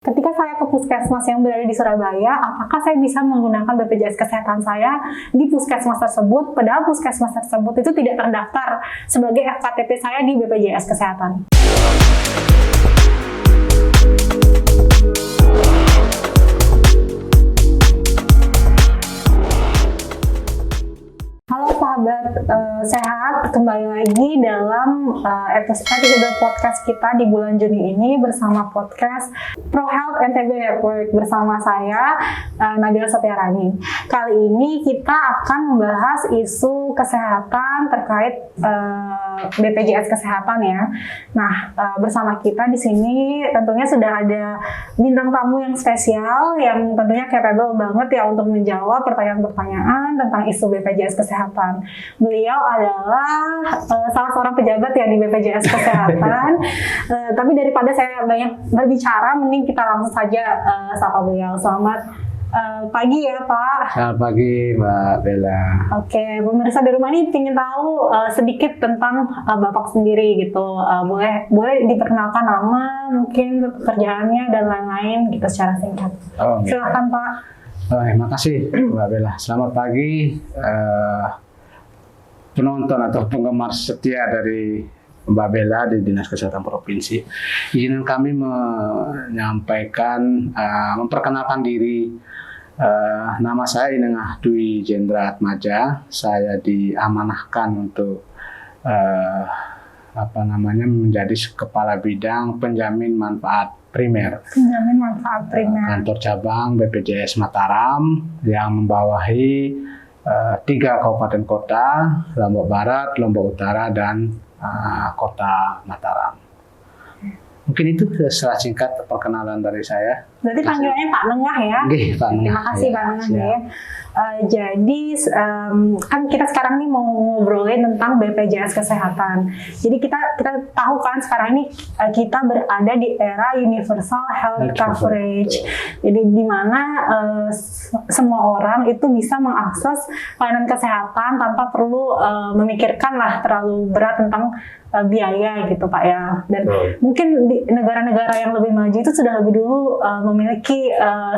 Ketika saya ke puskesmas yang berada di Surabaya, apakah saya bisa menggunakan BPJS Kesehatan saya di puskesmas tersebut, padahal puskesmas tersebut itu tidak terdaftar sebagai FKTP saya di BPJS Kesehatan? Halo sahabat sehat, kembali lagi dalam episode podcast kita di bulan Juni ini bersama podcast Pro Health NTB Network bersama saya Nabila Setiarani. Kali ini kita akan membahas isu kesehatan terkait BPJS Kesehatan ya. Nah, bersama kita di sini tentunya sudah ada bintang tamu yang spesial yang tentunya capable banget ya untuk menjawab pertanyaan-pertanyaan tentang isu BPJS Kesehatan. Beliau adalah salah seorang pejabat ya di BPJS Kesehatan. Tapi daripada saya banyak berbicara, mending kita langsung saja sapa beliau. Selamat pagi ya Pak. Selamat pagi Mbak Bella. Oke, pemirsa di rumah ini ingin tahu sedikit tentang Bapak sendiri gitu. Boleh diperkenalkan nama, mungkin pekerjaannya dan lain-lain gitu secara singkat. Silakan Pak. Terima kasih Mbak Bella. Selamat pagi penonton atau penggemar setia dari Mbak Bella di Dinas Kesehatan Provinsi. Izinkan kami menyampaikan, memperkenalkan diri. Nama saya Inengah Dwi Jendra Atmaja. Saya diamanahkan untuk menjadi Kepala Bidang Penjamin Manfaat Primer. Penjamin Manfaat Primer. Kantor cabang BPJS Mataram yang membawahi 3 kabupaten kota, Lombok Barat, Lombok Utara, dan Kota Mataram. Mungkin itu secara singkat perkenalan dari saya. Berarti panggilannya Pak Nengah ya? Pak Nengah. Terima kasih Pak Nengah ya. Jadi kan kita sekarang nih mau ngobrolin tentang BPJS Kesehatan. Jadi kita tahu kan sekarang ini kita berada di era Universal Health Coverage. Jadi di mana semua orang itu bisa mengakses pelayanan kesehatan tanpa perlu memikirkan lah terlalu berat tentang biaya gitu Pak ya. Dan mungkin di negara-negara yang lebih maju itu sudah lebih dulu memiliki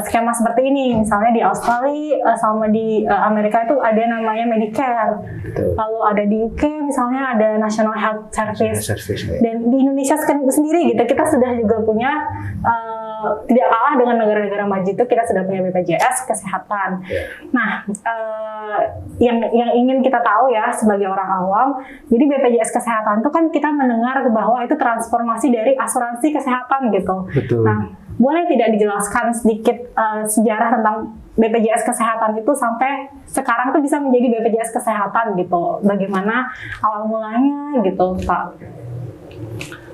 skema seperti ini. Misalnya di Australia sama di Amerika itu ada namanya Medicare. Lalu ada di UK misalnya ada National Health Service. Dan di Indonesia sendiri gitu kita sudah juga punya tidak kalah dengan negara-negara maju itu kita sudah punya BPJS Kesehatan. Nah, yang ingin kita tahu ya sebagai orang awam, jadi BPJS Kesehatan itu kan kita mendengar bahwa itu transformasi dari asuransi kesehatan gitu. Betul. Nah, boleh tidak dijelaskan sedikit sejarah tentang BPJS Kesehatan itu sampai sekarang tuh bisa menjadi BPJS Kesehatan gitu. Bagaimana awal mulanya gitu, Pak?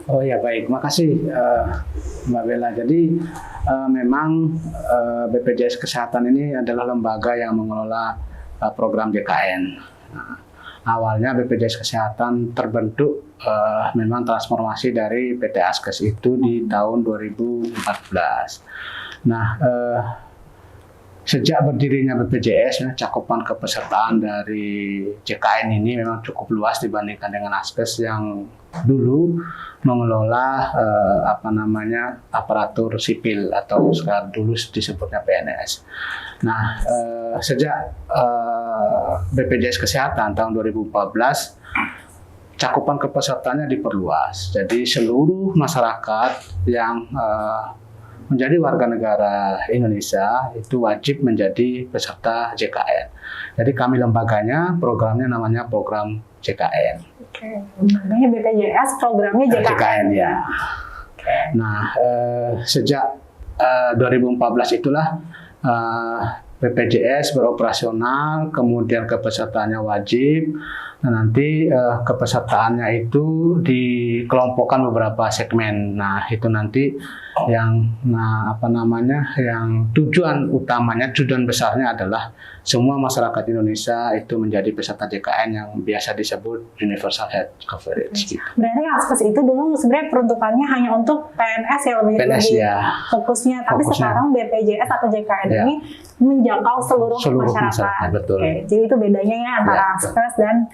Oh ya baik, makasih Mbak Bella. Jadi memang BPJS Kesehatan ini adalah lembaga yang mengelola program JKN. Awalnya BPJS Kesehatan terbentuk memang transformasi dari PT Askes itu di tahun 2014. Nah, sejak berdirinya BPJS, cakupan kepesertaan dari JKN ini memang cukup luas dibandingkan dengan Askes yang dulu mengelola aparatur sipil atau sekarang dulu disebutnya PNS. Nah, sejak BPJS Kesehatan tahun 2014 cakupan kepesertaannya diperluas. Jadi seluruh masyarakat yang menjadi warga negara Indonesia itu wajib menjadi peserta JKN. Jadi kami lembaganya, programnya namanya program JKN. Oke, namanya BPJS, programnya JKN. JKN ya. Nah, sejak 2014 itulah BPJS beroperasional, kemudian kepesertaannya wajib. Nah, nanti kepesertaannya itu dikelompokkan beberapa segmen. Nah, itu nanti yang yang tujuan utamanya, tujuan besarnya adalah semua masyarakat Indonesia itu menjadi peserta JKN yang biasa disebut Universal Health Coverage. Gitu. Berarti Askes itu dulu sebenarnya peruntukannya hanya untuk PNS ya lebih fokusnya, tapi sekarang BPJS atau JKN ini menjangkau seluruh masyarakat. Betul. Oke, jadi itu bedanya ya antara Askes dan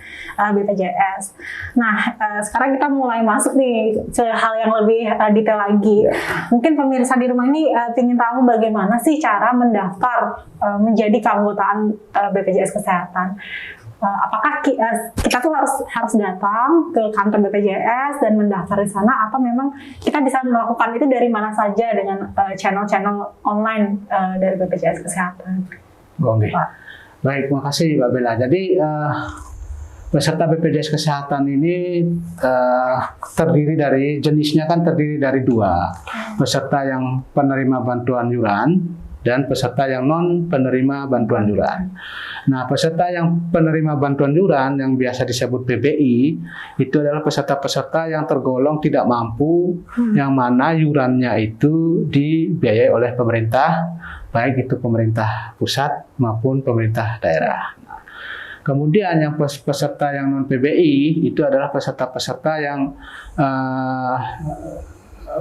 BPJS. Nah, sekarang kita mulai masuk masuk nih ke hal yang lebih detail lagi. Mungkin pemirsa di rumah ini ingin tahu bagaimana sih cara mendaftar menjadi keanggotaan BPJS Kesehatan. Apakah kita tuh harus datang ke kantor BPJS dan mendaftar di sana, atau memang kita bisa melakukan itu dari mana saja dengan channel-channel online dari BPJS Kesehatan? Oke. Baik, makasih Mbak Bella. Jadi peserta BPJS Kesehatan ini terdiri dari jenisnya terdiri dari dua, peserta yang penerima bantuan iuran dan peserta yang non penerima bantuan iuran. Nah, peserta yang penerima bantuan iuran yang biasa disebut PBI itu adalah peserta-peserta yang tergolong tidak mampu, yang mana iurannya itu dibiayai oleh pemerintah, baik itu pemerintah pusat maupun pemerintah daerah. Kemudian yang peserta yang non PBI itu adalah peserta-peserta yang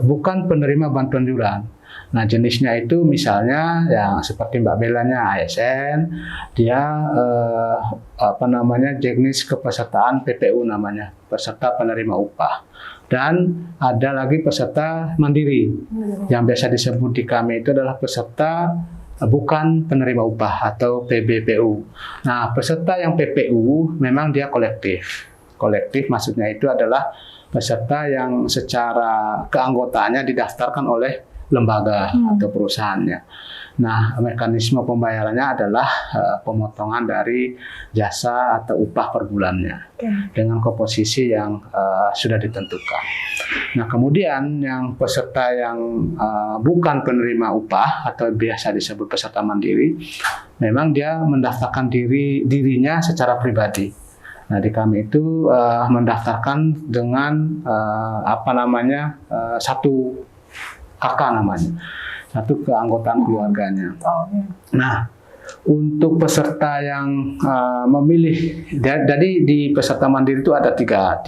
bukan penerima bantuan iuran. Nah, jenisnya itu misalnya yang seperti Mbak Bellanya ASN, dia jenis kepesertaan PPU namanya, peserta penerima upah. Dan ada lagi peserta mandiri, yang biasa disebut di kami itu adalah peserta bukan penerima upah atau PBPU. Nah, peserta yang PPU memang dia kolektif. Kolektif maksudnya itu adalah peserta yang secara keanggotaannya didaftarkan oleh lembaga atau perusahaannya. Nah, mekanisme pembayarannya adalah pemotongan dari jasa atau upah per bulannya dengan komposisi yang sudah ditentukan. Nah, kemudian yang peserta yang bukan penerima upah atau biasa disebut peserta mandiri, memang dia mendaftarkan dirinya secara pribadi. Nah, di kami itu mendaftarkan dengan satu KK namanya, satu keanggotaan keluarganya. Nah, untuk peserta yang memilih, jadi di peserta mandiri itu ada tiga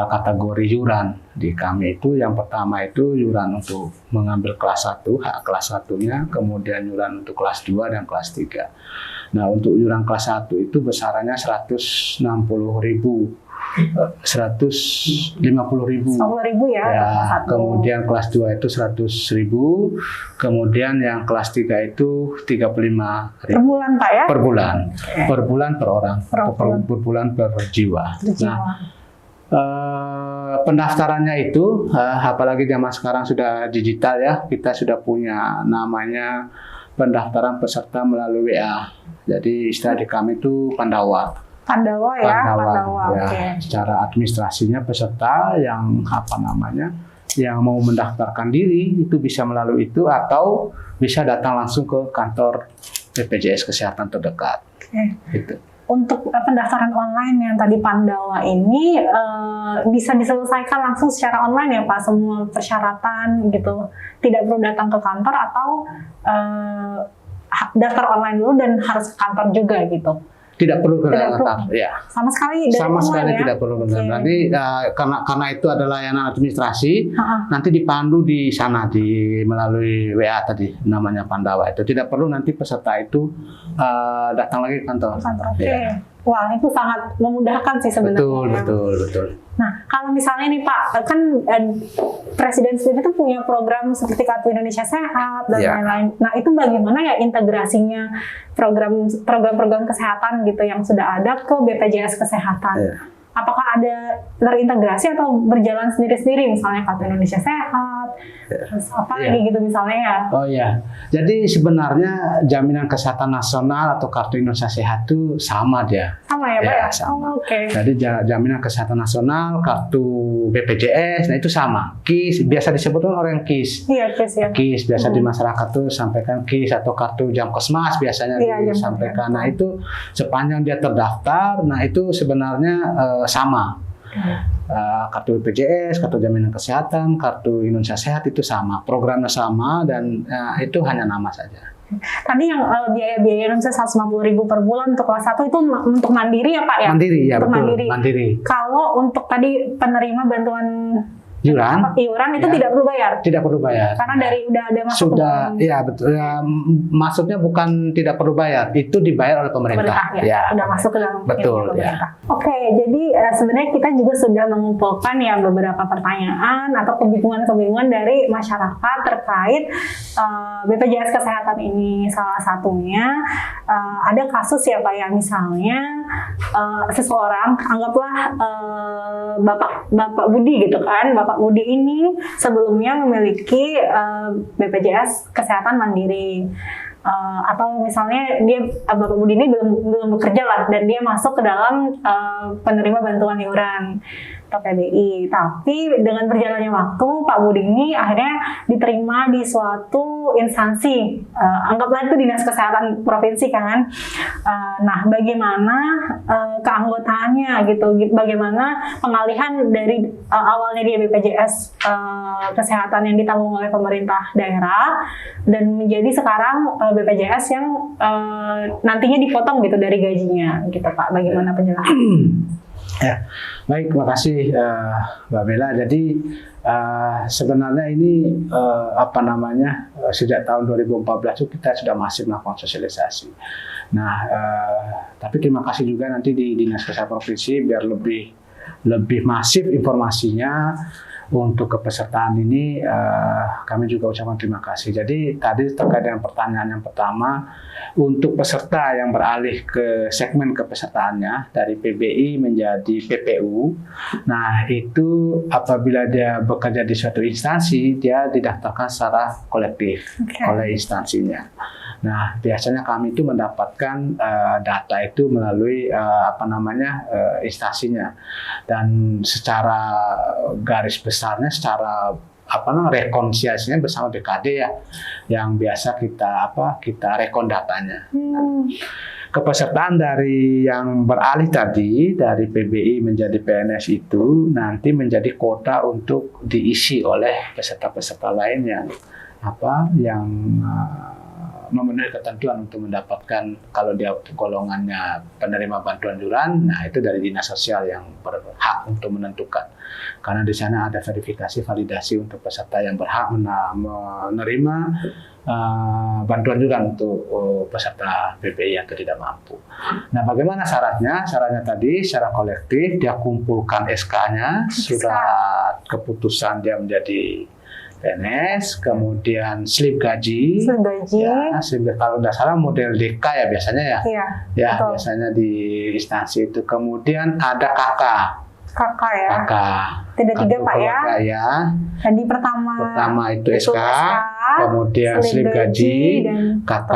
kategori iuran di kami itu. Yang pertama itu iuran untuk mengambil kelas 1, hak kelas 1-nya, kemudian iuran untuk kelas 2 dan kelas 3. Nah, untuk iuran kelas 1 itu besarannya 150.000. 150.000 ya, kemudian kelas 2 itu 100.000, kemudian yang kelas 3 itu 35.000 per bulan Pak ya? Per bulan, per bulan per orang, per bulan per jiwa. Nah, pendaftarannya itu apalagi zaman sekarang sudah digital ya, kita sudah punya namanya pendaftaran peserta melalui WA. Jadi istilah di kami itu Pandawa. Pandawa. Ya. Okay. Secara administrasinya peserta yang yang mau mendaftarkan diri itu bisa melalui itu atau bisa datang langsung ke kantor BPJS Kesehatan terdekat. Gitu. Untuk pendaftaran online yang tadi Pandawa ini bisa diselesaikan langsung secara online ya Pak, semua persyaratan gitu, tidak perlu datang ke kantor atau daftar online dulu dan harus ke kantor juga gitu? Tidak perlu ke kantor, ya. Sama sekali tidak perlu ke kantor. Nanti karena itu adalah layanan administrasi, nanti dipandu di sana melalui WA tadi namanya Pandawa itu. Tidak perlu nanti peserta itu datang lagi ke kantor. Ya. Wah, itu sangat memudahkan sih sebenarnya. Betul. Nah, kalau misalnya nih Pak, kan Presiden sendiri tuh punya program seperti Kartu Indonesia Sehat dan lain-lain. Nah, itu bagaimana ya integrasinya program-program kesehatan gitu yang sudah ada ke BPJS Kesehatan? Apakah ada terintegrasi atau berjalan sendiri-sendiri, misalnya Kartu Indonesia Sehat, terus apa lagi gitu misalnya ya? Oh iya, jadi sebenarnya jaminan kesehatan nasional atau Kartu Indonesia Sehat itu sama dia. Sama ya Pak ya? Sama. Jadi jaminan kesehatan nasional, kartu BPJS, nah itu sama. KIS, biasa disebut orang KIS. Iya, KIS ya. KIS, biasa di masyarakat tuh sampaikan KIS atau kartu Jamkesmas biasanya disampaikan. Nah itu sepanjang dia terdaftar, nah itu sebenarnya sama. Kartu BPJS, kartu jaminan kesehatan, kartu Indonesia Sehat itu sama, programnya sama dan itu hanya nama saja. Tadi yang biaya-biaya misalnya 150.000 per bulan untuk kelas 1 itu untuk mandiri ya Pak ya? Mandiri ya, untuk betul. Mandiri. Kalau untuk tadi penerima bantuan Iuran Iuran itu Ya. tidak perlu bayar. tidak perlu bayar. Karena dari udah ada masuk Sudah, ke dalam ya betul. Ya, maksudnya bukan tidak perlu bayar, itu dibayar oleh pemerintah. pemerintah ya, udah masuk ke dalam Betul, ininya pemerintah. Oke, jadi sebenarnya kita juga sudah mengumpulkan ya beberapa pertanyaan atau kebingungan-kebingungan dari masyarakat terkait BPJS Kesehatan ini. Salah satunya ada kasus ya Pak ya, misalnya seseorang, anggaplah Bapak Budi gitu kan, Bapak Budi ini sebelumnya memiliki BPJS Kesehatan Mandiri. Atau misalnya dia Bapak Budi ini belum bekerja lah dan dia masuk ke dalam penerima bantuan iuran atau PBI. Tapi dengan berjalannya waktu Pak Budi ini akhirnya diterima di suatu instansi, anggaplah itu Dinas Kesehatan Provinsi kan. Nah, bagaimana keanggotaannya gitu, bagaimana pengalihan dari awalnya dia BPJS Kesehatan yang ditanggung oleh pemerintah daerah dan menjadi sekarang BPJS yang nantinya dipotong gitu dari gajinya gitu Pak. Bagaimana penjelasan? Ya, baik, terima kasih Mbak Bella. Jadi sebenarnya ini sejak tahun 2014 itu kita sudah masif melakukan sosialisasi. Nah, tapi terima kasih juga nanti di Dinas Kesehatan Provinsi biar lebih masif informasinya. Untuk kepesertaan ini kami juga ucapkan terima kasih. Jadi tadi terkait dengan pertanyaan yang pertama, untuk peserta yang beralih ke segmen kepesertaannya dari PBI menjadi PPU, nah itu apabila dia bekerja di suatu instansi, dia didaftarkan secara kolektif oleh instansinya. Nah, biasanya kami itu mendapatkan data itu melalui instansinya, dan secara garis besarnya, secara rekonsiliasinya bersama BKD ya, yang biasa kita rekon datanya. Nah, kepesertaan dari yang beralih tadi dari PBI menjadi PNS itu nanti menjadi kuota untuk diisi oleh peserta-peserta lain yang memenuhi ketentuan untuk mendapatkan, kalau dia golongannya penerima bantuan iuran, nah itu dari dinas sosial yang berhak untuk menentukan. Karena di sana ada verifikasi validasi untuk peserta yang berhak menerima bantuan iuran untuk peserta PPI atau tidak mampu. Nah, bagaimana syaratnya? Syaratnya tadi secara kolektif dia kumpulkan SK-nya, surat keputusan dia menjadi PNS, kemudian slip gaji. Ya, kalau tidak salah model DK ya biasanya ya. Iya, ya betul. Biasanya di instansi itu. Kemudian ada KK ya. KK. Tidak tiga Pak ya. Ya. Jadi pertama itu SK, kemudian slip gaji, KK,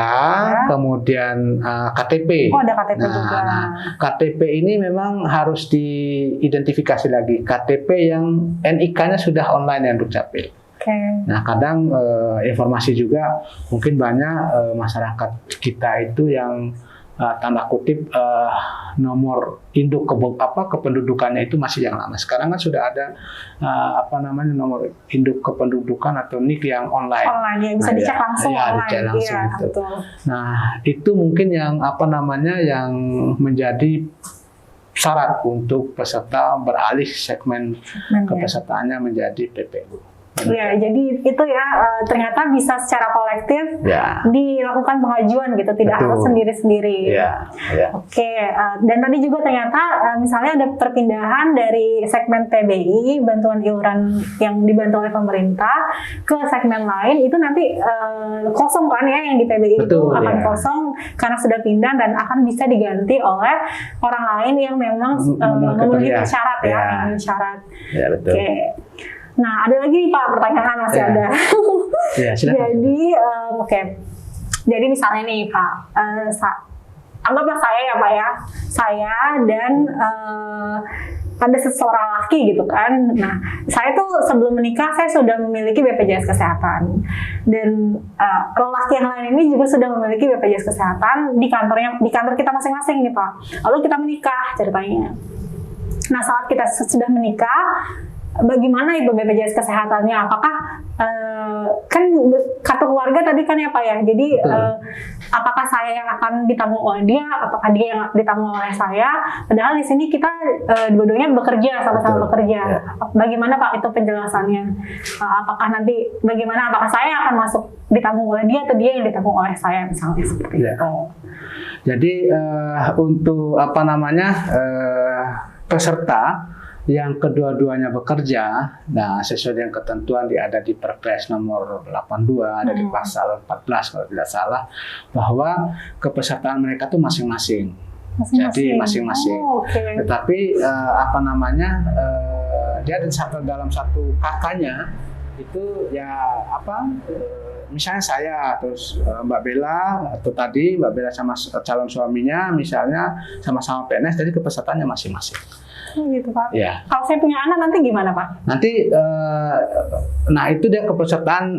kemudian KTP. Oh, ada KTP juga. Nah, KTP ini memang harus diidentifikasi lagi. KTP yang NIK-nya sudah online yang Dukcapil. Nah, kadang informasi juga mungkin banyak masyarakat kita itu yang tanda kutip nomor induk kependudukannya itu masih yang lama. Sekarang kan sudah ada nomor induk kependudukan atau NIK yang online. Online ya, bisa dicek langsung online. Dicek langsung Iya, gitu. betul. Nah, itu mungkin yang yang menjadi syarat untuk peserta beralih segmen kepesertaannya menjadi PPU. Ya, jadi itu ya ternyata bisa secara kolektif dilakukan pengajuan gitu, tidak harus sendiri-sendiri. Oke, dan tadi juga ternyata misalnya ada perpindahan dari segmen PBI bantuan iuran yang dibantu oleh pemerintah ke segmen lain, itu nanti kosong kan ya, yang di PBI itu akan kosong karena sudah pindah dan akan bisa diganti oleh orang lain yang memang memenuhi syarat memenuhi syarat. Ya, betul. Oke. Nah, ada lagi nih Pak, pertanyaan masih ada. Jadi, Jadi misalnya nih Pak, anggaplah saya ya Pak ya, saya dan ada seseorang laki gitu kan. Nah, saya tuh sebelum menikah saya sudah memiliki BPJS Kesehatan, dan lelaki yang lain ini juga sudah memiliki BPJS Kesehatan di kantor kita masing-masing nih Pak. Lalu kita menikah ceritanya. Nah, saat kita sudah menikah, bagaimana itu BPJS Kesehatannya? Apakah kan kartu keluarga tadi kan ya Pak ya. Jadi apakah saya yang akan ditanggung oleh dia, apakah dia yang ditanggung oleh saya? Padahal di sini kita dua-duanya bekerja, sama-sama bekerja. Ya. Bagaimana Pak itu penjelasannya? Apakah nanti apakah saya akan masuk ditanggung oleh dia atau dia yang ditanggung oleh saya misalnya seperti Ya. itu? Jadi untuk peserta yang kedua-duanya bekerja, nah sesuai dengan ketentuan ada di Perpres nomor 82, ada di pasal 14 kalau tidak salah, bahwa kepesertaan mereka tuh masing-masing. Jadi masing-masing. Oh, okay. Tetapi dia dalam satu kakaknya itu ya misalnya saya terus Mbak Bella atau tadi Mbak Bella sama calon suaminya misalnya sama-sama PNS, jadi kepesertaannya masing-masing. Gitu Pak. Ya. Kalau saya punya anak nanti gimana Pak? Nanti, nah itu dia kepesertaan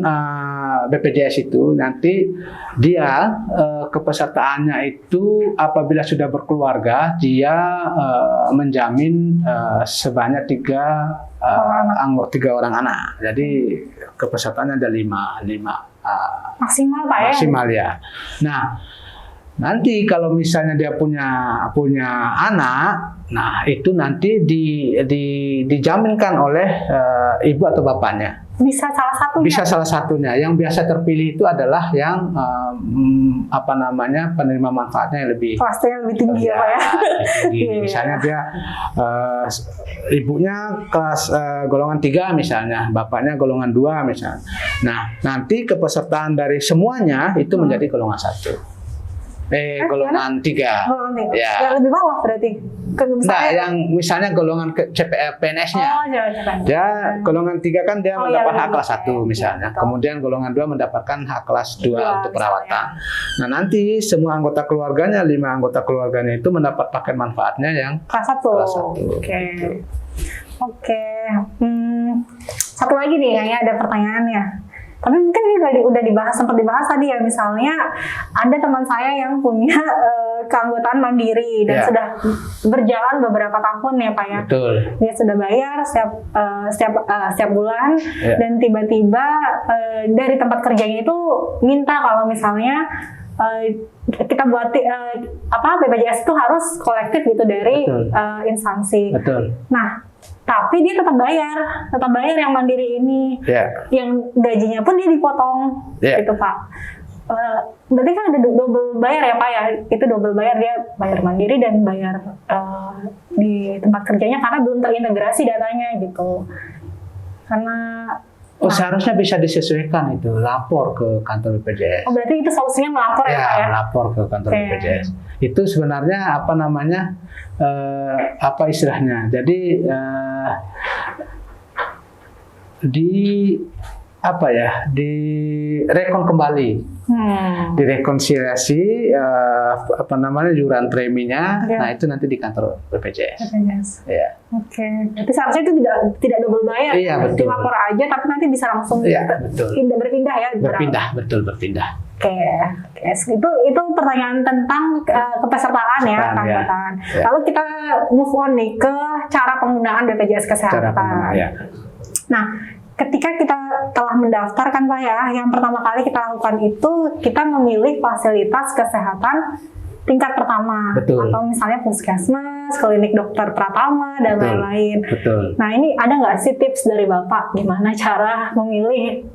BPJS itu nanti dia kepesertaannya itu apabila sudah berkeluarga dia menjamin sebanyak 3 orang anak. Jadi kepesertaannya ada 5 Maksimal Pak ya? maksimal ya. Nah nanti kalau misalnya dia punya anak, nah itu nanti dijaminkan oleh ibu atau bapaknya. Bisa salah satunya? Bisa salah satunya. Yang biasa terpilih itu adalah yang penerima manfaatnya yang lebih kelasnya lebih tinggi ya Pak ya? Jadi misalnya dia ibunya kelas golongan 3 misalnya, bapaknya golongan 2 misalnya. Nah nanti kepesertaan dari semuanya itu menjadi golongan 1. Golongan 3. Golongan 3. Ya. Yang lebih bawah berarti? Nah, yang misalnya golongan PNS-nya. Oh, jangan. Dia golongan 3 kan dia mendapat ya, hak kelas 1 misalnya. Gitu. Kemudian golongan 2 mendapatkan hak kelas 2 untuk perawatan. Nah, nanti semua anggota keluarganya, 5 anggota keluarganya itu mendapat paket manfaatnya yang kelas 1. Kelas 1. Oke. Oke. Satu lagi nih kayaknya ada pertanyaannya. Tapi mungkin ini sempat dibahas tadi ya, misalnya ada teman saya yang punya keanggotaan mandiri dan sudah berjalan beberapa tahun ya Pak ya. Betul. Dia sudah bayar setiap bulan dan tiba-tiba dari tempat kerjanya itu minta kalau misalnya kita buat BPJS itu harus kolektif gitu dari instansi. Betul. Nah, tapi dia tetap bayar yang mandiri ini, yang gajinya pun dia dipotong, gitu Pak. Berarti kan ada double bayar ya Pak ya? Itu double bayar, dia bayar mandiri dan bayar di tempat kerjanya karena belum terintegrasi datanya gitu. Karena seharusnya bisa disesuaikan itu, lapor ke kantor BPJS. Oh berarti itu solusinya melapor ya Pak ya? Lapor ke kantor BPJS. Itu sebenarnya apa istilahnya? Jadi direkon kembali, direkonsiliasi iuran preminya. Nah itu nanti di kantor BPJS. Ya. Oke. Berarti seharusnya itu tidak double bayar. Iya betul. Lapor aja, tapi nanti bisa langsung berpindah ya. Berpindah. Oke. Itu pertanyaan tentang kepesertaan ya, keanggotaan. Ya. Lalu kita move on nih ke cara penggunaan BPJS Kesehatan. Nah, ketika kita telah mendaftar kan Pak ya, yang pertama kali kita lakukan itu kita memilih fasilitas kesehatan tingkat pertama. Betul. Atau misalnya puskesmas, klinik dokter Pratama dan lain-lain. Betul. Nah ini ada nggak sih tips dari Bapak gimana cara memilih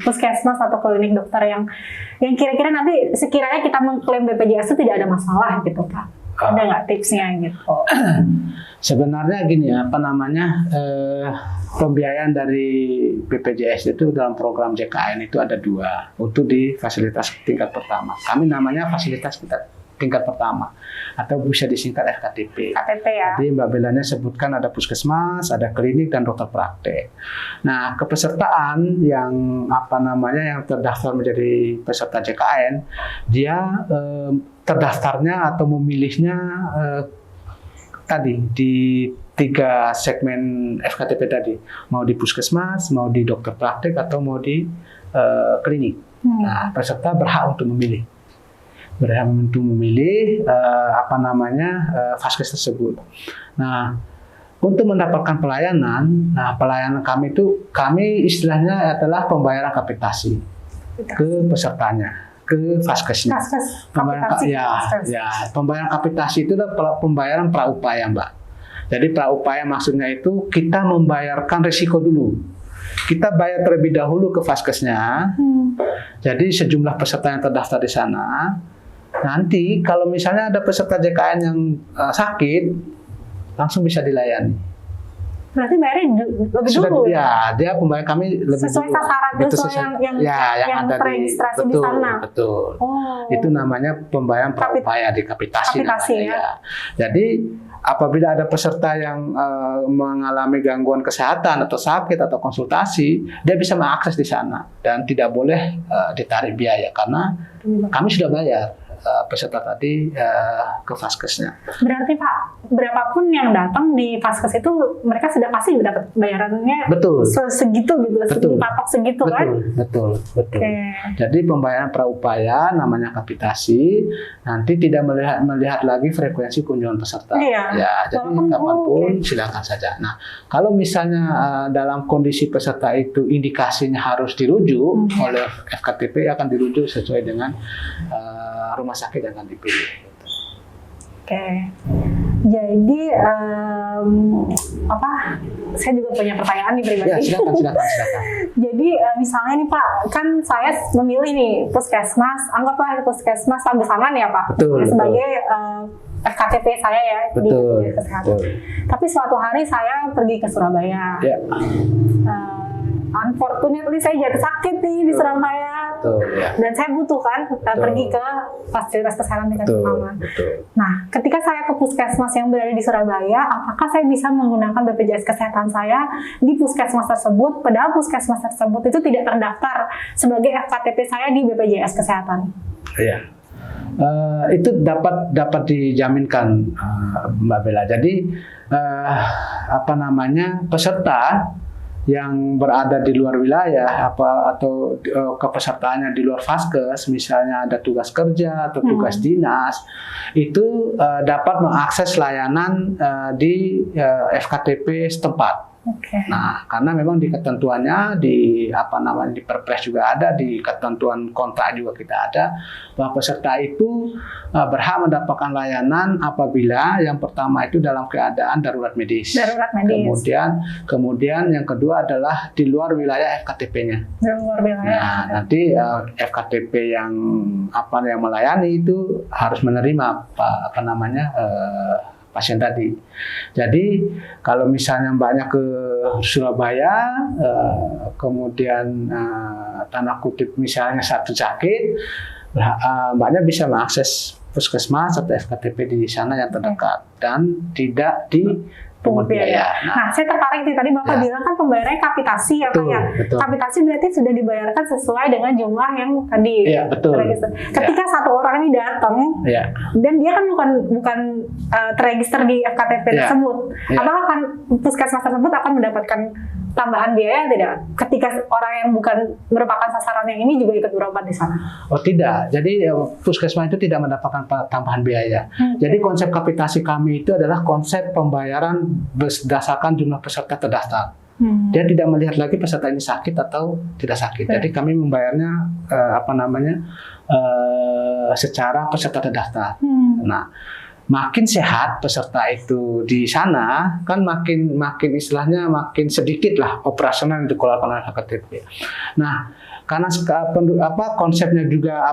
puskesmas atau klinik dokter yang kira-kira nanti sekiranya kita mengklaim BPJS itu tidak ada masalah gitu Pak? Ada nggak tipsnya gitu? Sebenarnya gini pembiayaan dari BPJS itu dalam program JKN itu ada 2 untuk di fasilitas tingkat pertama. Kami namanya fasilitas tingkat pertama atau bisa disingkat FKTP. KTP ya. Jadi Mbak Belanya sebutkan ada puskesmas, ada klinik dan dokter praktek. Nah, kepesertaan yang yang terdaftar menjadi peserta JKN, dia terdaftarnya atau memilihnya tadi di 3 segmen FKTP tadi, mau di puskesmas, mau di dokter praktek atau mau di klinik. Nah, peserta berhak untuk memilih. Vaskes tersebut. Nah, untuk mendapatkan pelayanan, nah pelayanan kami istilahnya adalah pembayaran kapitasi ke pesertanya, ke vaskesnya. Pembayaran kapitasi itu adalah pembayaran praupaya, Mbak. Jadi praupaya maksudnya itu kita membayarkan risiko dulu. Kita bayar terlebih dahulu ke vaskesnya. Jadi sejumlah peserta yang terdaftar di sana. Nanti kalau misalnya ada peserta JKN yang sakit, langsung bisa dilayani. Berarti bayarnya lebih dulu ya? Dia pembayar kami lebih sesuai dulu. sasaran sesuai yang ada terregistrasi di betul, sana. Betul. Itu namanya pembayaran praupaya di kapitasi ya. Jadi apabila ada peserta yang mengalami gangguan kesehatan atau sakit atau konsultasi, dia bisa mengakses di sana dan tidak boleh ditarik biaya karena kami sudah bayar peserta tadi ke vaskesnya. Berarti Pak, berapapun yang datang di vaskes itu mereka sudah pasti dapat bayarannya segitu gitu, dipatok segitu kan? Betul. Jadi pembayaran praupaya namanya kapitasi, nanti tidak melihat lagi frekuensi kunjungan peserta. Ya, jadi kapanpun silakan saja. Nah, kalau misalnya dalam kondisi peserta itu indikasinya harus dirujuk oleh FKTP, akan dirujuk sesuai dengan rumah sakit yang akan dipilih. Jadi saya juga punya pertanyaan nih pribadi. Ya, silakan. Jadi misalnya nih Pak, kan saya memilih nih puskesmas, anggaplah puskesmas Pagesangan ya Pak, sebagai FKTP saya ya di kesehatan. Tapi suatu hari saya pergi ke Surabaya. Unfortunately saya jatuh sakit nih di Surabaya. Dan saya butuh kan pergi ke fasilitas kesehatan tingkat pertama. Nah, ketika saya ke puskesmas yang berada di Surabaya, apakah saya bisa menggunakan BPJS Kesehatan saya di puskesmas tersebut, padahal puskesmas tersebut itu tidak terdaftar sebagai FKTP saya di BPJS Kesehatan? Iya. Itu dapat dijaminkan, Mbak Bella. Jadi peserta yang berada di luar wilayah atau kepesertaannya di luar vaskes, misalnya ada tugas kerja atau tugas dinas, itu dapat mengakses layanan di FKTP setempat. Nah, karena memang di ketentuannya di Perpres juga ada, di ketentuan kontrak juga kita ada bahwa peserta itu berhak mendapatkan layanan apabila yang pertama itu dalam keadaan darurat medis. Kemudian yang kedua adalah di luar wilayah FKTP-nya. Nah, nanti FKTP yang melayani itu harus menerima pasien tadi. Jadi kalau misalnya Mbaknya ke Surabaya, kemudian tanda kutip misalnya satu sakit, Mbaknya bisa mengakses puskesmas atau FKTP di sana yang terdekat dan tidak dipungut biaya. Nah, saya tertarik nih, tadi Bapak bilang kan pembayarannya kapitasi ya Pak ya. Kapitasi berarti sudah dibayarkan sesuai dengan jumlah yang tadi. Iya, betul. Ketika satu orang ini datang dan dia kan bukan terregister di FKTP tersebut, apakah kan puskesmas tersebut akan mendapatkan tambahan biaya tidak? Ketika orang yang bukan merupakan sasaran yang ini juga ikut berobat di sana? Oh tidak, jadi puskesmas itu tidak mendapatkan tambahan biaya. Jadi konsep kapitasi kami itu adalah konsep pembayaran berdasarkan jumlah peserta terdaftar. Dia tidak melihat lagi peserta ini sakit atau tidak sakit. Jadi kami membayarnya secara peserta terdaftar. Nah, makin sehat peserta itu di sana, kan makin istilahnya makin sedikit lah operasional yang dikeluarkan oleh FKTP. Nah, karena konsepnya juga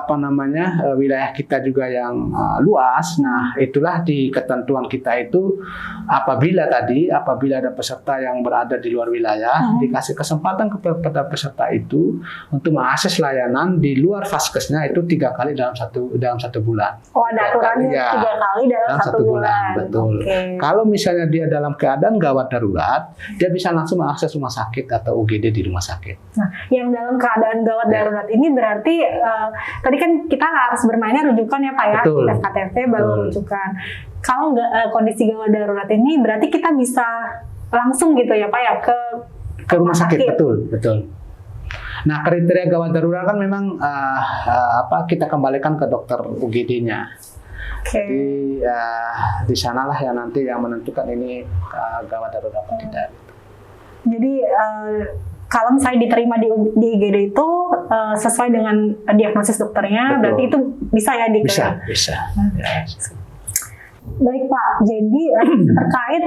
wilayah kita juga yang luas. Nah, itulah di ketentuan kita itu apabila ada peserta yang berada di luar wilayah, dikasih kesempatan kepada peserta itu untuk mengakses layanan di luar vaskesnya itu 3 kali dalam satu bulan. Oh, ada aturannya 3 kali dalam satu bulan. Betul. Kalau misalnya dia dalam keadaan gawat darurat, dia bisa langsung mengakses rumah sakit atau UGD di rumah sakit. Nah, yang dalam keadaan gawat darurat ini berarti tadi kan kita harus bermainnya rujukan ya Pak ya, kita KTP baru rujukan. Kalau kondisi gawat darurat ini berarti kita bisa langsung gitu ya Pak ya ke rumah sakit. Betul. Nah, kriteria gawat darurat kan memang kita kembalikan ke dokter UGD-nya. Oke. Jadi di sanalah yang nanti yang menentukan ini gawat darurat atau tidak. Jadi kalau misalnya diterima di IGD itu sesuai dengan diagnosis dokternya, Betul. berarti itu bisa ya di Bisa. Ya. Baik Pak, jadi terkait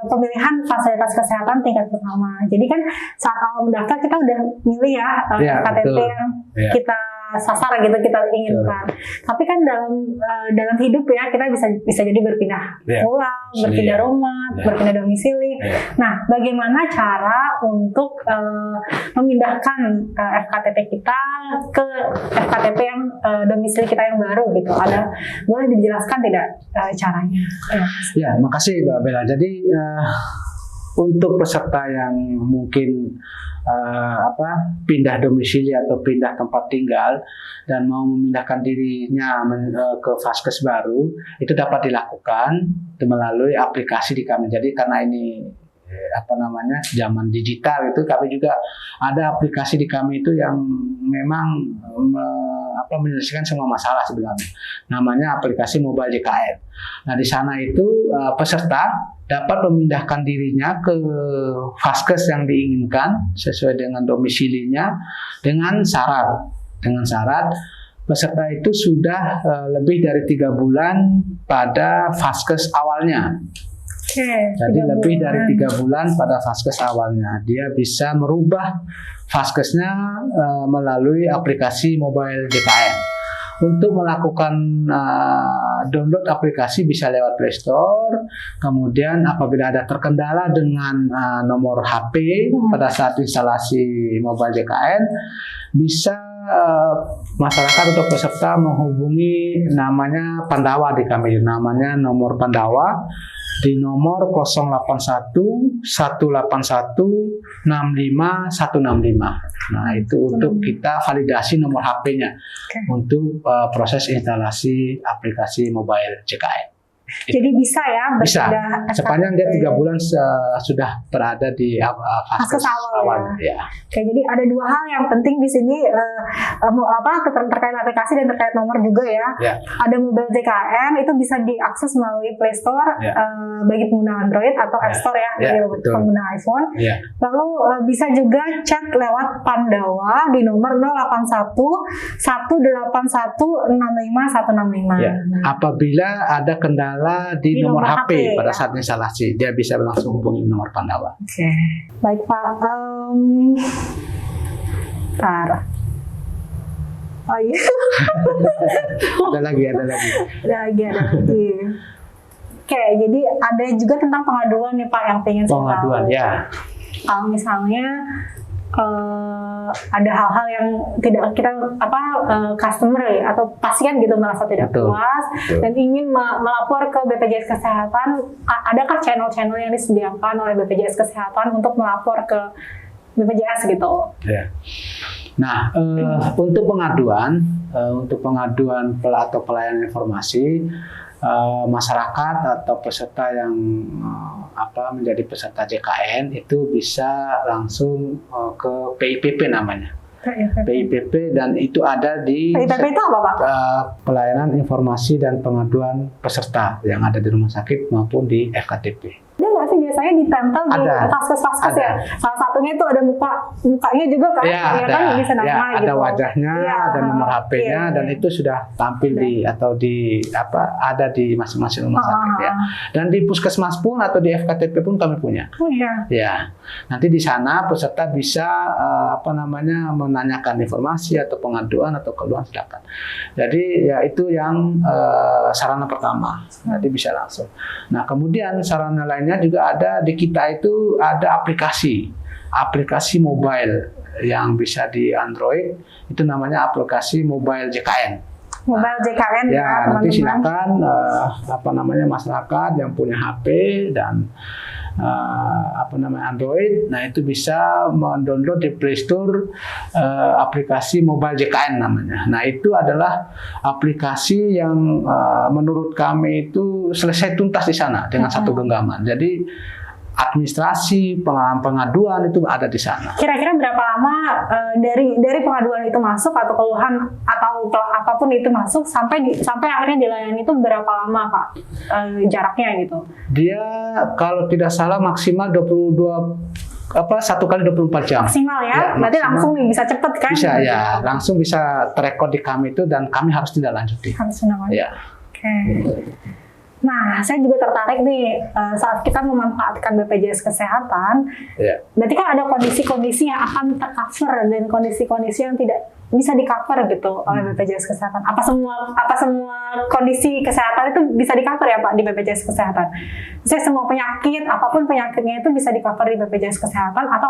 pemilihan fasilitas kesehatan tingkat pertama. Jadi kan saat awal mendaftar kita udah milih ya KTP betul. yang Ya. kita sasar gitu, kita inginkan. Tapi kan dalam hidup ya kita bisa jadi berpindah Ya. pulang, berpindah rumah, berpindah domisili. Ya. Nah, bagaimana cara untuk memindahkan FKTP kita ke FKTP yang domisili kita yang baru gitu? Boleh dijelaskan tidak caranya? Ya, makasih Mbak Bella. Jadi untuk peserta yang mungkin pindah domisili atau pindah tempat tinggal dan mau memindahkan dirinya ke vaskes baru, itu dapat dilakukan melalui aplikasi di kami. Jadi karena ini zaman digital, itu kami juga ada aplikasi di kami itu yang memang menyelesaikan semua masalah sebenarnya. Namanya aplikasi Mobile JKN. Nah, di sana itu peserta dapat memindahkan dirinya ke vaskes yang diinginkan sesuai dengan domisilinya dengan syarat peserta itu sudah lebih dari 3 bulan pada vaskes awalnya. Jadi lebih dari 3 bulan pada vaskes awalnya, dia bisa merubah vaskesnya melalui aplikasi Mobile JKN. Untuk melakukan download aplikasi bisa lewat Play Store. Kemudian apabila ada terkendala dengan nomor HP pada saat instalasi Mobile JKN, bisa masyarakat atau peserta menghubungi namanya Pandawa di kami, namanya nomor Pandawa di nomor 081 181 65 165. Nah, itu untuk kita validasi nomor HP-nya untuk proses instalasi aplikasi Mobile JKN. Jadi bisa ya bisa sepanjang dia 3 bulan sudah berada di vaskes awal. Ya. Oke, jadi ada 2 hal yang penting di sini terkait aplikasi dan terkait nomor juga ya. Ada Mobile JKN itu bisa diakses melalui Play Store bagi pengguna Android atau App Store ya bagi pengguna iPhone. Lalu bisa juga chat lewat Pandawa di nomor 081 181 65 165. Apabila ada kendala di nomor HP pada saat instalasi, dia bisa langsung hubungi nomor Pandawa. Oke. Baik Pak. Oh iya. ada lagi. Oke, jadi ada juga tentang pengaduan nih Pak yang pengen saya tahu. Pengaduan ya. Kalau misalnya ada hal-hal yang tidak kita customer atau pasien gitu merasa tidak puas dan ingin melapor ke BPJS Kesehatan, adakah channel-channel yang disediakan oleh BPJS Kesehatan untuk melapor ke BPJS gitu? Ya. Nah, untuk pengaduan atau pelayanan informasi masyarakat atau peserta yang menjadi peserta JKN itu bisa langsung ke PIPP namanya. PIPP dan itu ada di PIPP itu apa Pak? Pelayanan informasi dan pengaduan peserta yang ada di rumah sakit maupun di FKTP. Ada nggak sih biasanya ditempel di vaskes-vaskes ya? Salah satunya itu ada mukanya juga kan? Ya, kan bisa nama gitu. Ada wajahnya, ada nomor HP-nya dan itu sudah tampil ada di masing-masing rumah sakit ya. Dan di puskesmas pun atau di FKTP pun kami punya. Oh iya. Ya. Nanti di sana peserta bisa menanyakan informasi atau pengaduan atau keluhan silakan. Jadi ya itu yang sarana pertama. Nanti bisa langsung. Nah, kemudian sarana lainnya juga ada di kita itu ada aplikasi mobile yang bisa di Android, itu namanya aplikasi Mobile JKN. Mobile JKN ya nanti silakan masyarakat yang punya HP dan Android, nah itu bisa mendownload di Play Store aplikasi Mobile JKN namanya. Nah itu adalah aplikasi yang menurut kami itu selesai tuntas di sana dengan satu genggaman. Jadi administrasi, pengalaman pengaduan itu ada di sana. Kira-kira berapa lama dari pengaduan itu masuk atau keluhan atau apapun itu masuk sampai akhirnya dilayani itu berapa lama Pak jaraknya gitu? Dia kalau tidak salah maksimal 1 kali 24 jam. Maksimal ya? Berarti maksimal. langsung nih bisa cepet kan? Bisa ya, langsung bisa terekod di kami itu dan kami harus tindak lanjuti. Harus tindak lanjuti. Ya. Oke. Nah, saya juga tertarik nih saat kita memanfaatkan BPJS Kesehatan. Ya. Berarti kan ada kondisi-kondisi yang akan tercover dan kondisi-kondisi yang tidak bisa di-cover gitu oleh BPJS Kesehatan. Apa semua kondisi kesehatan itu bisa di-cover ya Pak di BPJS Kesehatan? Misalnya semua penyakit, apapun penyakitnya itu bisa di-cover di BPJS Kesehatan atau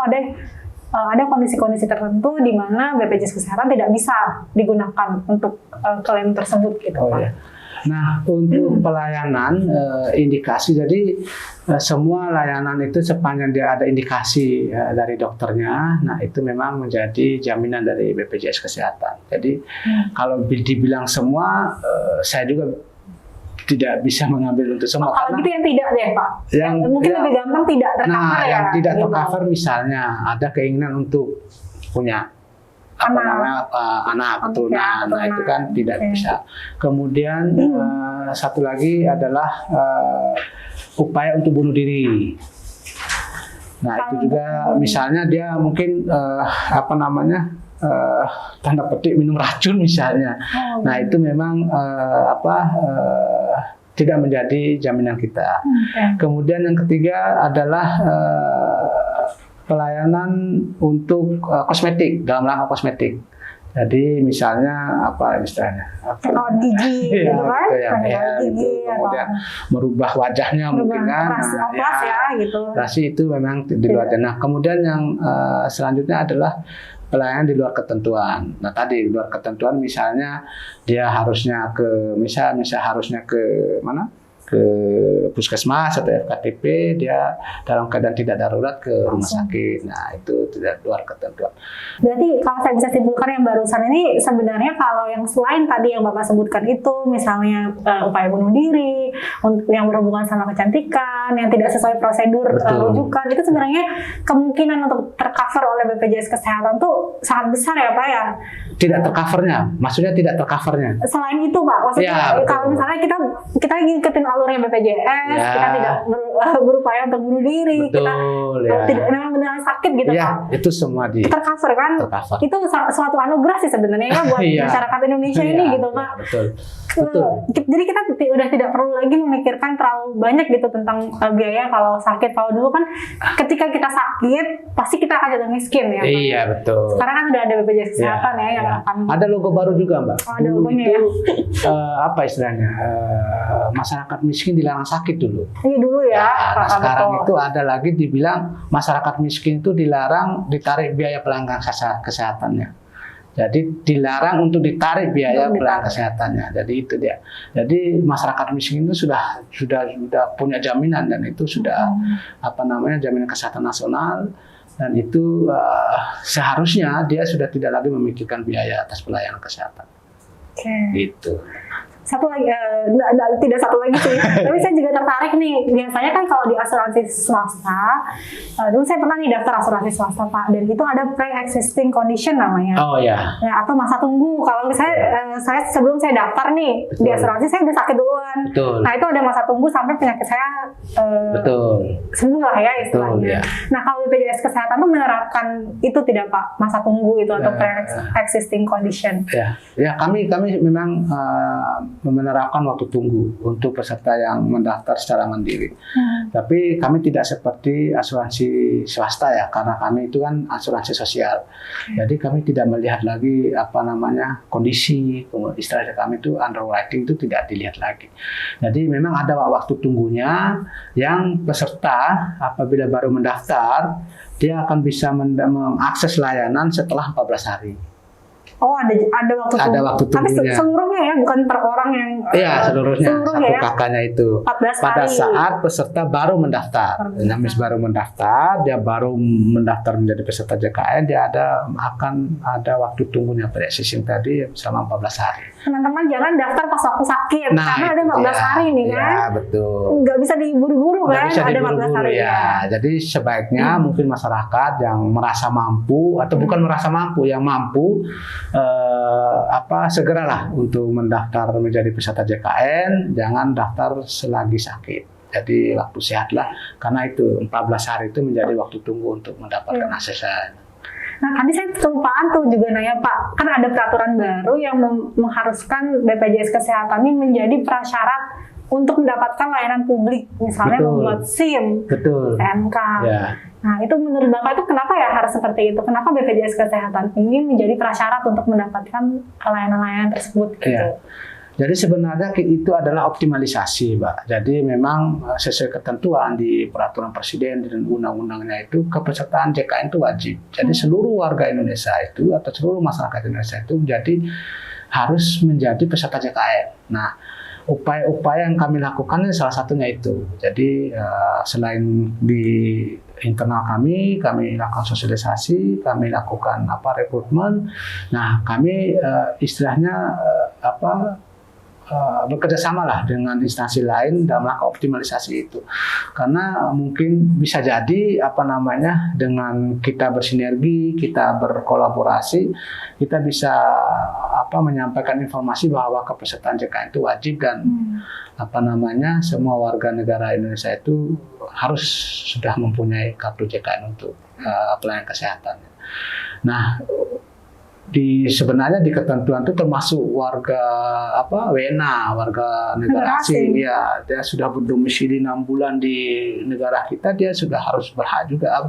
ada kondisi-kondisi tertentu di mana BPJS Kesehatan tidak bisa digunakan untuk klaim tersebut gitu Oh, Pak. ya. Nah, untuk pelayanan indikasi, jadi semua layanan itu sepanjang dia ada indikasi dari dokternya, nah itu memang menjadi jaminan dari BPJS Kesehatan. Jadi kalau dibilang semua, saya juga tidak bisa mengambil untuk semua. Kalau gitu yang tidak deh Pak, Yang mungkin lebih gampang tidak tercover nah, ya. yang tidak gitu. tercover misalnya ada keinginan untuk punya anak keturunan, nah itu kan tidak bisa. Kemudian satu lagi adalah upaya untuk bunuh diri. Nah itu juga misalnya dia mungkin tanda petik minum racun misalnya. Nah itu memang tidak menjadi jaminan kita. Kemudian yang ketiga adalah pelayanan untuk kosmetik, dalam rangka kosmetik. Jadi misalnya apa istilahnya? Perawat gigi, gitu kan? Gigi, kemudian merubah wajahnya mungkin kan. Operasi itu memang di luar. Nah, kemudian yang selanjutnya adalah pelayanan di luar ketentuan. Nah, tadi di luar ketentuan misalnya dia harusnya harusnya ke mana? Ke puskesmas atau FKTP, dia dalam keadaan tidak darurat ke rumah sakit. Nah, itu tidak luar ketentuan. Berarti kalau saya bisa simpulkan yang barusan ini sebenarnya kalau yang selain tadi yang Bapak sebutkan itu, misalnya upaya bunuh diri, yang berhubungan sama kecantikan, yang tidak sesuai prosedur rujukan, itu sebenarnya kemungkinan untuk tercover oleh BPJS Kesehatan tuh sangat besar ya Pak ya? Tidak tercovernya, maksudnya tidak tercovernya. Selain itu Pak, maksudnya kalau misalnya kita ngikutin alurnya BPJS, kita tidak berupaya untuk bunuh diri, kita tidak benar-benar sakit gitu Pak. Itu semua tercover kan? Itu suatu anugerah sih sebenarnya ya buat masyarakat Indonesia ini gitu Pak. Betul. Jadi kita udah tidak perlu lagi memikirkan terlalu banyak gitu tentang biaya kalau sakit. Kalau dulu kan ketika kita sakit pasti kita akan jatuh miskin ya Pak. Iya betul. Sekarang kan udah ada BPJS Kesehatan yang akan. Ada logo baru juga Mbak. Ada logonya ya. Apa istilahnya? Masyarakat miskin dilarang sakit dulu. Iya dulu ya. Nah, sekarang itu ada lagi dibilang masyarakat miskin itu dilarang ditarik biaya pelanggan kesehatannya. Jadi dilarang untuk ditarik biaya pelanggan kesehatannya. Jadi itu dia. Jadi masyarakat miskin itu sudah punya jaminan dan itu sudah jaminan kesehatan nasional dan itu seharusnya dia sudah tidak lagi memikirkan biaya atas pelayanan kesehatan. Gitu. Satu lagi, tidak satu lagi sih, tapi saya juga tertarik nih, biasanya kan kalau di asuransi swasta, dulu saya pernah nih daftar asuransi swasta Pak, dan itu ada pre-existing condition namanya. Oh ya. Atau masa tunggu, kalau misalnya saya sebelum saya daftar nih, di asuransi saya udah sakit duluan. Nah itu ada masa tunggu sampai penyakit saya sembuh lah ya istilahnya. Nah kalau BPJS Kesehatan tuh menerapkan itu tidak Pak, masa tunggu itu atau pre-existing condition? Ya kami memang menerapkan waktu tunggu untuk peserta yang mendaftar secara mandiri. Tapi kami tidak seperti asuransi swasta ya, karena kami itu kan asuransi sosial. Jadi kami tidak melihat lagi kondisi, istilahnya kami itu underwriting itu tidak dilihat lagi. Jadi memang ada waktu tunggunya yang peserta apabila baru mendaftar dia akan bisa mengakses layanan setelah 14 hari. Oh, ada waktu Ada tunggu. waktu Tapi tunggunya. seluruhnya ya, bukan per orang yang Iya, seluruhnya satu ya. kakaknya itu. 14 Pada hari. saat peserta baru mendaftar. Namis baru mendaftar, dia baru mendaftar menjadi peserta JKN, dia akan ada waktu tunggunya pre-existing tadi selama 14 hari. Teman-teman jangan daftar pas waktu sakit karena ada 14 hari nih kan. Ya, betul. Nggak bisa diburu-buru Nggak kan, bisa ada 14 diburu-buru hari ya. Jadi sebaiknya mungkin masyarakat yang merasa mampu atau bukan merasa mampu, yang mampu segeralah untuk mendaftar menjadi peserta JKN, jangan daftar selagi sakit. Jadi waktu sehat lah, karena itu 14 hari itu menjadi waktu tunggu untuk mendapatkan aksesan. Nah, tadi saya kelupaan tuh juga nanya Pak, kan ada peraturan baru yang mengharuskan BPJS Kesehatan ini menjadi prasyarat untuk mendapatkan layanan publik, misalnya Betul. membuat SIM, Betul. SNK. Ya. Nah, itu menurut Bapak itu kenapa ya harus seperti itu? Kenapa BPJS Kesehatan ini menjadi prasyarat untuk mendapatkan layanan-layanan tersebut? Gitu? Iya. Jadi sebenarnya itu adalah optimalisasi, Mbak. Jadi memang sesuai ketentuan di peraturan presiden dan undang-undangnya itu kepesertaan JKN itu wajib. Jadi seluruh warga Indonesia itu atau seluruh masyarakat Indonesia itu harus menjadi peserta JKN. Nah, upaya-upaya yang kami lakukan ini salah satunya itu. Jadi selain di internal kami lakukan sosialisasi, kami lakukan rekrutmen. Nah, kami istilahnya bekerja sama lah dengan instansi lain dalam rangka optimalisasi itu. Karena mungkin bisa jadi dengan kita bersinergi, kita berkolaborasi, kita bisa menyampaikan informasi bahwa kepesertaan JKN itu wajib dan semua warga negara Indonesia itu harus sudah mempunyai kartu JKN untuk pelayanan kesehatan. Nah, sebenarnya di ketentuan itu termasuk warga WNA, warga negara asing, ya dia sudah berdomisili 6 bulan di negara kita, dia sudah harus berhak juga,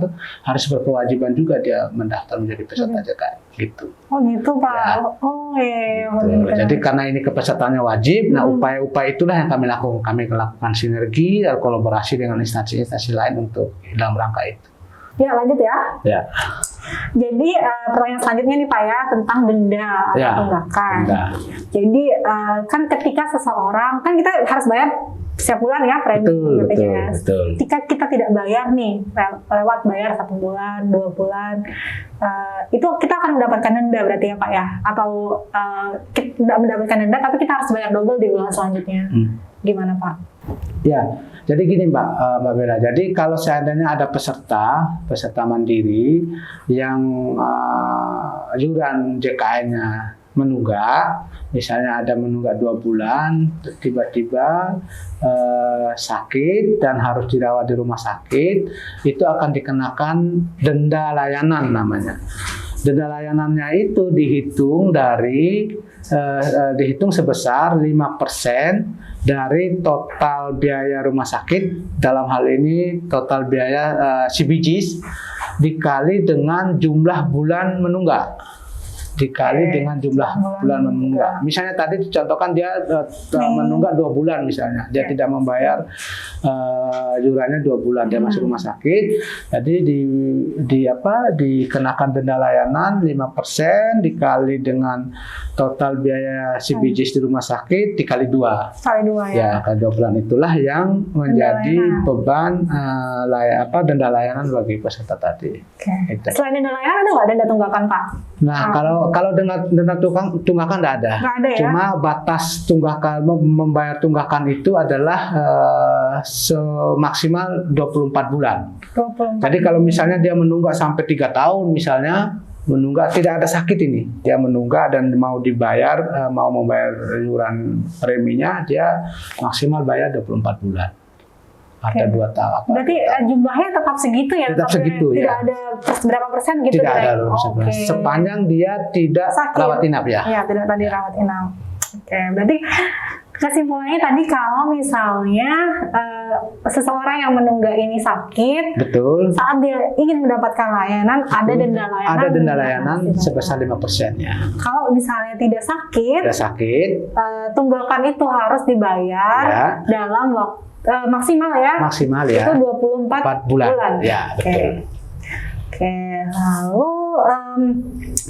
harus berkewajiban juga dia mendaftar menjadi peserta JKN gitu. Oh gitu Pak. Ya. Oh iya. Gitu. Jadi karena ini kepesertaannya wajib, nah upaya-upaya itulah yang kami lakukan. Kami melakukan sinergi dan kolaborasi dengan instansi-instansi lain untuk dalam rangka itu. Ya lanjut ya. Ya. Jadi pertanyaan selanjutnya nih Pak ya tentang denda atau tunggakan. Jadi kan ketika seseorang kan kita harus bayar setiap bulan ya premi BPJS. Betul. Ketika kita tidak bayar nih lewat bayar 1 bulan, 2 bulan, itu kita akan mendapatkan denda berarti ya Pak ya? Atau kita tidak mendapatkan denda tapi kita harus bayar double di bulan selanjutnya. Gimana Pak? Ya, jadi gini Mbak Bella. Jadi kalau seandainya ada peserta mandiri yang iuran JKN-nya menunggak, misalnya ada menunggak 2 bulan, tiba-tiba sakit dan harus dirawat di rumah sakit, itu akan dikenakan denda layanan namanya. Denda layanannya itu dihitung sebesar 5% dari total biaya rumah sakit, dalam hal ini total biaya CBGs dikali dengan jumlah bulan menunggak. Dengan jumlah bulan menunggak. Misalnya tadi dicontohkan dia menunggak 2 bulan misalnya, dia tidak membayar iurannya 2 bulan, dia masuk rumah sakit, jadi dikenakan denda layanan 5% dikali dengan total biaya CBJs di rumah sakit dikali 2. Kali 2 ya. Kali 2 bulan itulah yang menjadi beban denda layanan bagi peserta tadi. Itu. Selain denda layanan ada nggak denda tunggakan Pak? Nah, kalau dengan denda tunggakan tidak ada. Ada ya? Cuma batas tunggakan membayar tunggakan itu adalah semaksimal 24 bulan. 24. Jadi kalau misalnya dia menunggak sampai 3 tahun misalnya, menunggak tidak ada sakit ini, dia menunggak dan mau membayar iuran preminya, dia maksimal bayar 24 bulan. Ada 2 tahun. Berarti jumlahnya tetap segitu ya? Tetap segitu tidak ya. Tidak ada berapa persen gitu? Tidak ada. Sepanjang dia tidak rawat inap ya. Iya, tidak tadi rawat inap. Oke, berarti kesimpulannya tadi kalau misalnya seseorang yang menunggak ini sakit, betul. Saat dia ingin mendapatkan layanan, betul. Ada denda layanan. Ada denda layanan sebesar 5% ya. Kalau misalnya tidak sakit, tunggakan itu harus dibayar dalam waktu maksimal ya. Maksimal ya. Itu 24 bulan. Ya, betul. Oke, lalu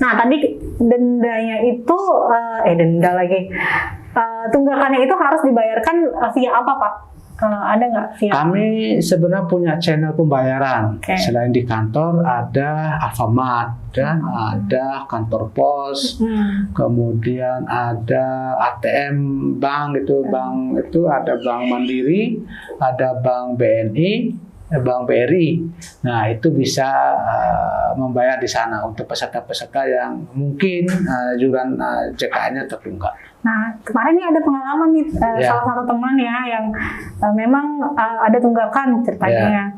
nah tadi dendanya itu denda lagi. Tunggakannya itu harus dibayarkan via apa, Pak? Ada nggak via? Kami sebenarnya punya channel pembayaran. Oke. Selain di kantor ada Alfamart dan ada kantor pos, kemudian ada ATM bank itu, bank itu ada Bank Mandiri, ada Bank BNI, Bank BRI. Nah, itu bisa membayar di sana untuk peserta-peserta yang mungkin iuran JKN-nya tertunggak. Nah, kemarin nih ada pengalaman nih salah satu teman ya yang memang ada tunggakan ceritanya.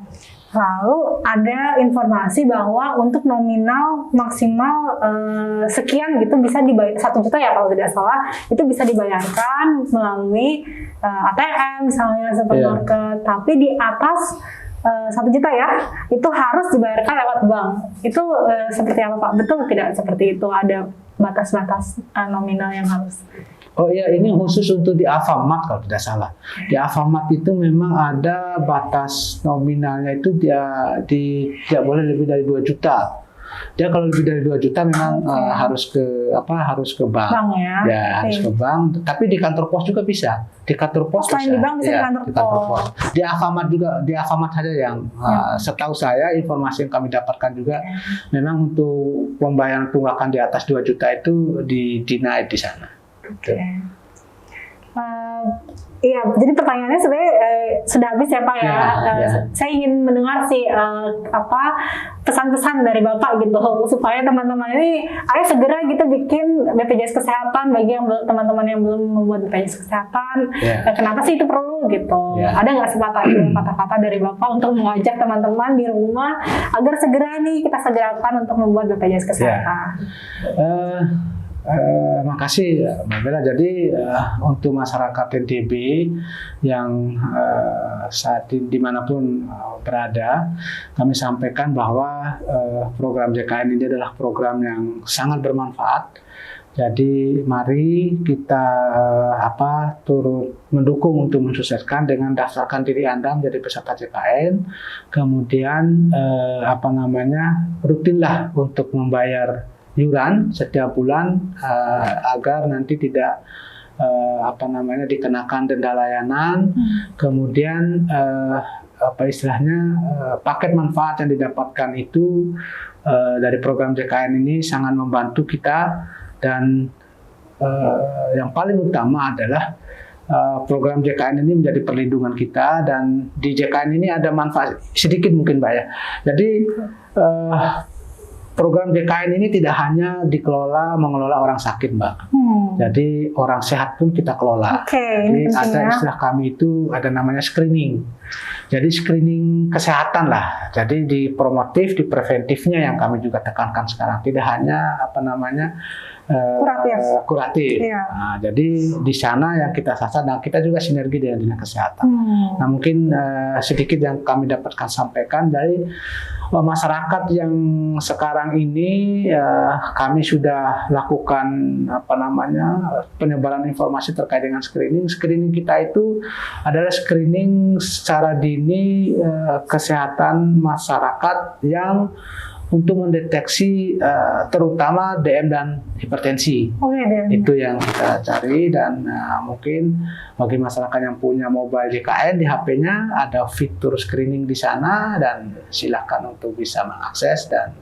Lalu ada informasi bahwa untuk nominal maksimal sekian gitu bisa dibayar 1 juta ya kalau tidak salah, itu bisa dibayarkan melalui ATM misalnya supermarket, tapi di atas 1 juta ya, itu harus dibayarkan lewat bank. Itu seperti apa, Pak? Betul tidak seperti itu? Ada batas-batas nominal yang harus? Oh iya, ini khusus untuk di Alfamart kalau tidak salah. Di Alfamart itu memang ada batas nominalnya itu tidak boleh lebih dari 2 juta. Dia kalau lebih dari 2 juta memang harus ke bank. Bank ya. Harus ke bank. Tapi di kantor pos juga bisa. Di kantor pos selain di bank bisa di kantor pos. Di Alfamart juga, di Alfamart saja yang setahu saya informasi yang kami dapatkan juga memang untuk pembayaran tunggakan di atas 2 juta itu dinaik di sana. Iya, jadi pertanyaannya sebenarnya sudah habis ya, Pak ya. Saya ingin mendengar sih pesan-pesan dari Bapak gitu supaya teman-teman ini ayo segera gitu bikin BPJS Kesehatan bagi yang teman-teman yang belum membuat BPJS Kesehatan. Kenapa sih itu perlu gitu? Ada nggak kata-kata dari Bapak untuk mengajak teman-teman di rumah agar segera nih kita segerakan untuk membuat BPJS Kesehatan? Makasih Mbak Bella. Jadi untuk masyarakat NTB yang saat ini dimanapun berada, kami sampaikan bahwa program JKN ini adalah program yang sangat bermanfaat. Jadi mari kita turut mendukung untuk mensukseskan dengan daftarkan diri Anda menjadi peserta JKN. Kemudian rutinlah untuk membayar iuran setiap bulan agar nanti tidak dikenakan denda layanan. Kemudian paket manfaat yang didapatkan itu dari program JKN ini sangat membantu kita, dan yang paling utama adalah program JKN ini menjadi perlindungan kita, dan di JKN ini ada manfaat sedikit mungkin Mbak ya. Jadi program JKN ini tidak hanya mengelola orang sakit, Mbak. Jadi orang sehat pun kita kelola. Jadi ada istilah kami itu ada namanya screening. Jadi screening kesehatan lah. Jadi di promotif, di preventifnya yang kami juga tekankan sekarang. Tidak hanya kuratif. Nah, jadi di sana yang kita sasar, dan kita juga sinergi dengan dinas kesehatan. Nah, mungkin sedikit yang kami dapatkan sampaikan dari masyarakat yang sekarang ini, kami sudah lakukan penyebaran informasi terkait dengan screening. Screening kita itu adalah screening secara dini kesehatan masyarakat yang untuk mendeteksi terutama DM dan hipertensi. Itu yang kita cari, dan mungkin bagi masyarakat yang punya mobile JKN di HP-nya ada fitur screening di sana, dan silakan untuk bisa mengakses dan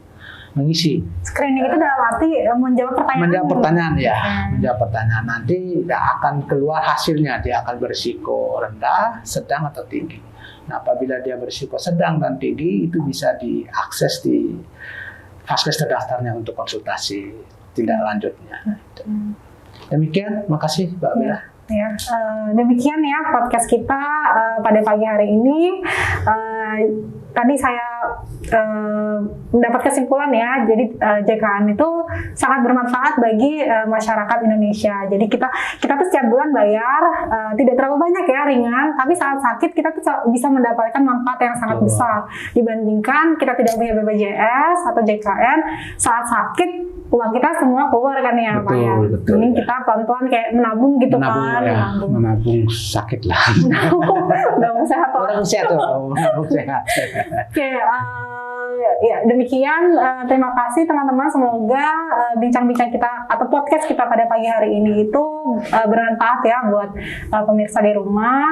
mengisi. Screening itu dalam arti menjawab pertanyaan. Menjawab pertanyaan ya, menjawab pertanyaan. Nanti akan keluar hasilnya, dia akan berisiko rendah, sedang atau tinggi. Nah, apabila dia berisiko sedang dan tinggi, itu bisa diakses di vaskes terdaftarnya untuk konsultasi tindak lanjutnya. Demikian, makasih Mbak Bella. Demikian ya podcast kita pada pagi hari ini. Tadi saya mendapat kesimpulan ya, jadi JKN itu sangat bermanfaat bagi masyarakat Indonesia. Jadi kita tuh setiap bulan bayar tidak terlalu banyak ya, ringan, tapi saat sakit kita tuh bisa mendapatkan manfaat yang sangat besar dibandingkan kita tidak punya BPJS atau JKN. Saat sakit uang kita semua keluar kan ya, Pak ya. Ini kita pelan-pelan kayak menabung gitu kan. Menabung sakit lah. Menabung sehat. Menabung sehat. Oke, Ya demikian, terima kasih teman-teman, semoga bincang-bincang kita atau podcast kita pada pagi hari ini itu bermanfaat ya buat pemirsa di rumah.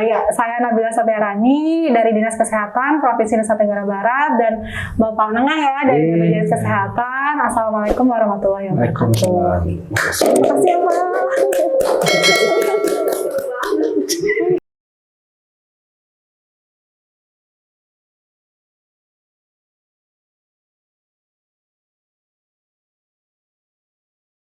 Ya, saya Nabila Satyarani dari Dinas Kesehatan Provinsi Nusa Tenggara Barat dan Bapak Nengah ya dari BPJS Kesehatan. Assalamualaikum warahmatullahi wabarakatuh. Waalaikumsalam. Terima kasih ya Pak.